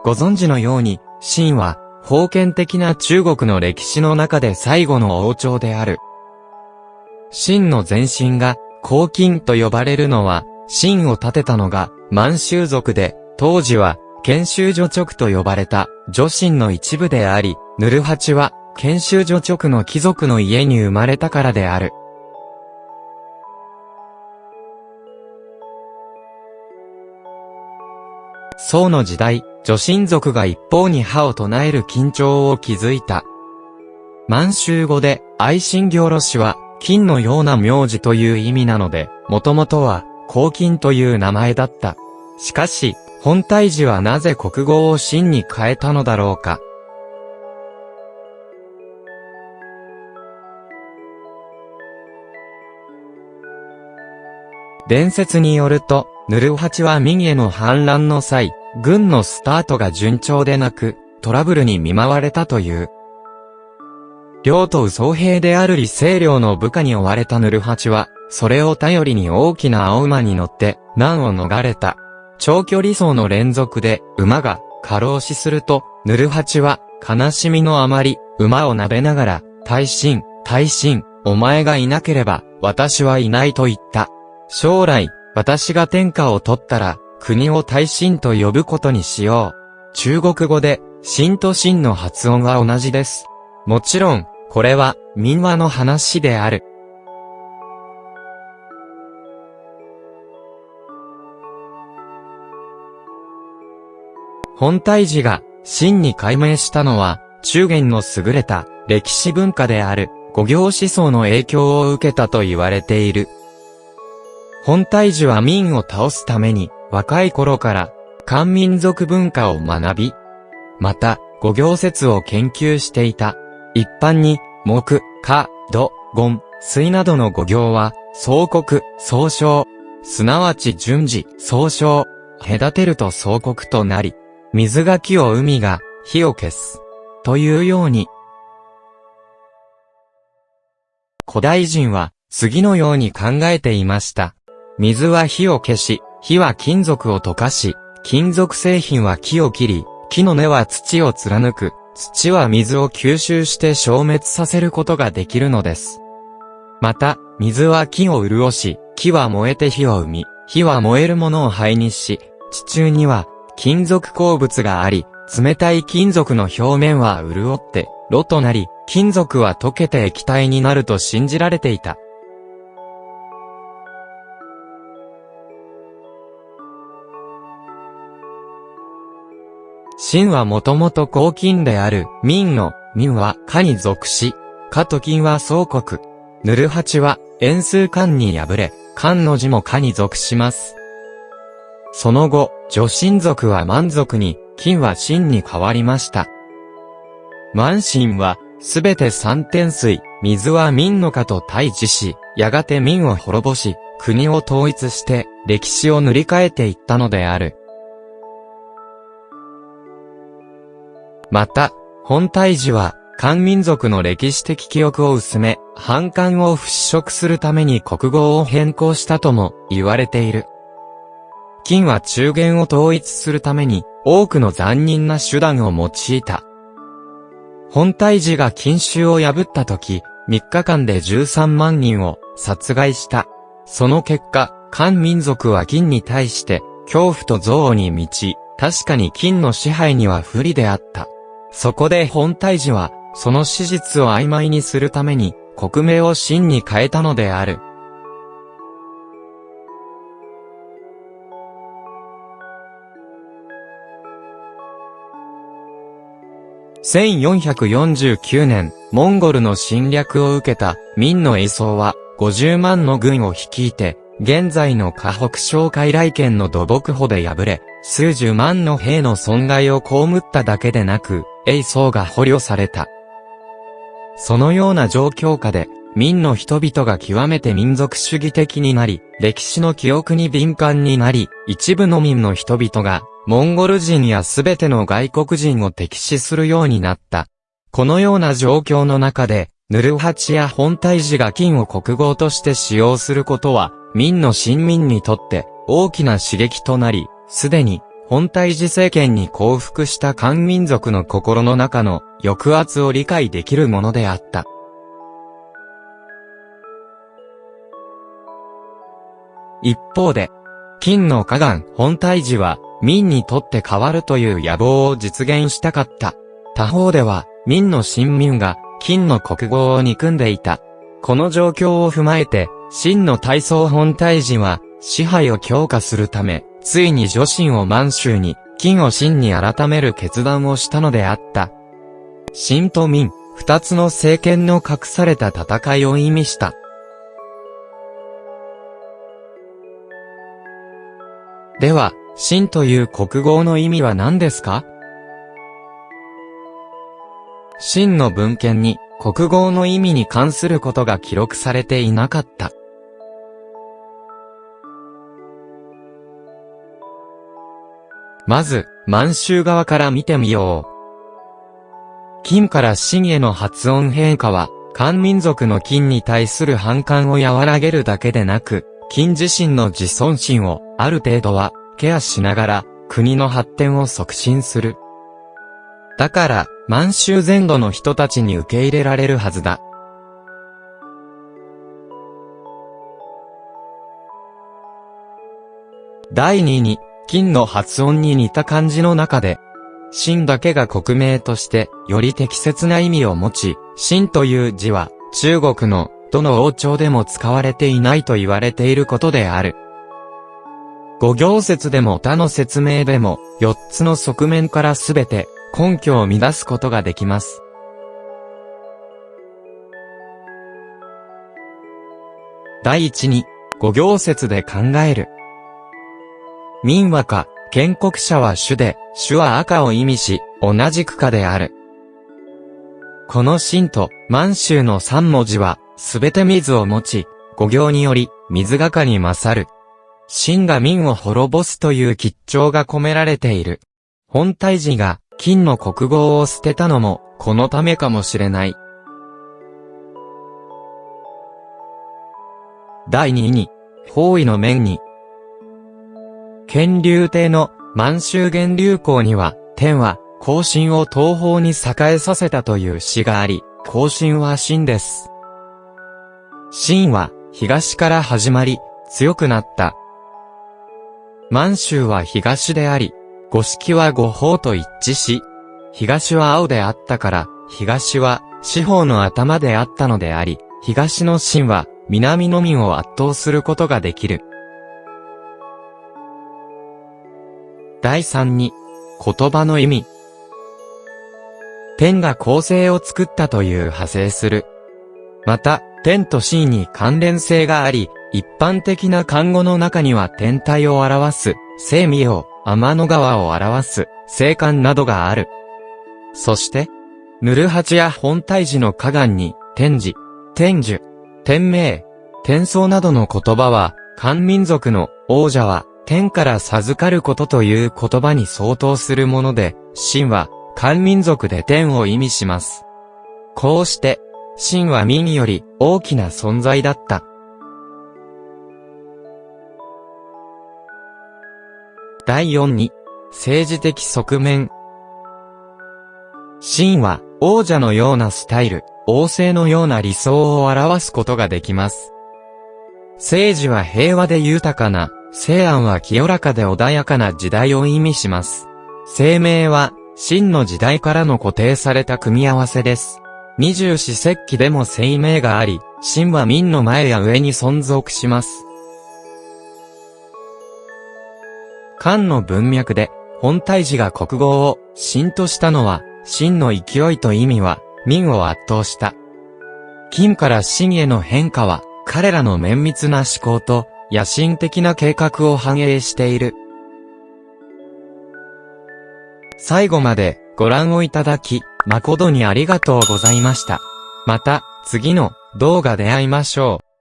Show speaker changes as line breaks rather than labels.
ご存知のように、秦は、封建的な中国の歴史の中で最後の王朝である。秦の前身が、黄巾と呼ばれるのは、秦を建てたのが、満州族で、当時は、賢州女直と呼ばれた、女真の一部であり、ヌルハチは、賢州女直の貴族の家に生まれたからである。宋の時代、女真族が一方に派を唱える緊張を築いた。満州語で、愛新行呂氏は、金のような名字という意味なので、もともとは、黄巾という名前だった。しかし、本泰寺はなぜ国号を秦に変えたのだろうか。伝説によると、ヌルハチは明への反乱の際、軍のスタートが順調でなく、トラブルに見舞われたという。領と総兵である李清亮の部下に追われたヌルハチは、それを頼りに大きな青馬に乗って、難を逃れた。長距離走の連続で、馬が過労死すると、ヌルハチは、悲しみのあまり、馬を撫でながら、大臣、大臣、お前がいなければ、私はいないと言った。将来、私が天下を取ったら、国を大秦と呼ぶことにしよう。中国語で、秦と秦の発音は同じです。もちろん、これは、民話の話である。本泰寺が、秦に改名したのは、中原の優れた、歴史文化である、五行思想の影響を受けたと言われている。本泰寺は明を倒すために、若い頃から、漢民族文化を学び、また、五行説を研究していた。一般に、木、火、土、金、水などの五行は、相克、相生、すなわち順次、相生、隔てると相克となり、水が木を海が火を消す。というように、古代人は、次のように考えていました。水は火を消し、火は金属を溶かし、金属製品は木を切り、木の根は土を貫く、土は水を吸収して消滅させることができるのです。また、水は木を潤し、木は燃えて火を生み、火は燃えるものを灰にし、地中には金属鉱物があり、冷たい金属の表面は潤って、炉となり、金属は溶けて液体になると信じられていた。秦はもともと黄巾である明の明は火に属し、火と金は相克。ヌルハチは円数漢に敗れ、漢の字も火に属します。その後、女真族は満族に、金は秦に変わりました。満秦は、すべて三点水、水は明の火と対峙し、やがて明を滅ぼし、国を統一して、歴史を塗り替えていったのである。また、本泰寺は、漢民族の歴史的記憶を薄め、反漢を払拭するために国号を変更したとも言われている。金は中原を統一するために、多くの残忍な手段を用いた。本泰寺が禁州を破った時、3日間で13万人を殺害した。その結果、漢民族は金に対して、恐怖と憎悪に満ち、確かに金の支配には不利であった。そこで本泰寺は、その史実を曖昧にするために、国名を秦に変えたのである。1449年、モンゴルの侵略を受けた明の衛曹は、50万の軍を率いて、現在の河北省海来県の土木堡で敗れ、数十万の兵の損害を被っただけでなく、衛曹が捕虜された。そのような状況下で、明の人々が極めて民族主義的になり、歴史の記憶に敏感になり、一部の明の人々が、モンゴル人やすべての外国人を敵視するようになった。このような状況の中で、ヌルハチや本泰寺が金を国号として使用することは、明の臣民にとって大きな刺激となり、すでに本体寺政権に降伏した漢民族の心の中の抑圧を理解できるものであった。一方で、金の加願本体寺は民にとって変わるという野望を実現したかった。他方では、民の親民が金の国号を憎んでいた。この状況を踏まえて、秦の大宗本体寺は支配を強化するため、ついに徐秦を満州に、金を秦に改める決断をしたのであった。秦と民、二つの政権の隠された戦いを意味した。では、秦という国号の意味は何ですか？秦の文献に国号の意味に関することが記録されていなかった。まず、満州側から見てみよう。金から秦への発音変化は、漢民族の金に対する反感を和らげるだけでなく、金自身の自尊心を、ある程度は、ケアしながら、国の発展を促進する。だから、満州全土の人たちに受け入れられるはずだ。第2に、金の発音に似た漢字の中で、秦だけが国名として、より適切な意味を持ち、秦という字は、中国の、どの王朝でも使われていないと言われていることである。五行説でも他の説明でも、4つの側面からすべて、根拠を乱すことができます。第一に、五行説で考える。民は華、建国者は朱で、朱は赤を意味し、同じく華である。この秦と満州の3文字は、すべて水を持ち、五行により、水が華に勝る。秦が民を滅ぼすという吉兆が込められている。本体寺が、金の国号を捨てたのも、このためかもしれない。第2に、方位の面に。乾隆帝の満州元隆公には、天は、甲信を東方に栄えさせたという詩があり、甲信は秦です。秦は、東から始まり、強くなった。満州は東であり、五色は五方と一致し、東は青であったから、東は四方の頭であったのであり、東の秦は南の民を圧倒することができる。第3に、言葉の意味。天が恒星を作ったという派生する。また、天と秦に関連性があり、一般的な漢語の中には天体を表す、清明、天の川を表す、星官などがある。そして、ヌルハチや本体寺の加願に、天智、天寿、天明、天宗などの言葉は、漢民族の王者は天から授かることという言葉に相当するもので、秦は漢民族で天を意味します。こうして、秦は民より大きな存在だった。第4に、政治的側面。秦は、王者のようなスタイル、王政のような理想を表すことができます。政治は平和で豊かな、西安は清らかで穏やかな時代を意味します。清明は、秦の時代からの固定された組み合わせです。二十四節気でも清明があり、秦は民の前や上に存続します。漢の文脈で、本体寺が国号を秦としたのは、秦の勢いと意味は、民を圧倒した。金から秦への変化は、彼らの綿密な思考と、野心的な計画を反映している。最後までご覧をいただき、誠にありがとうございました。また、次の動画で会いましょう。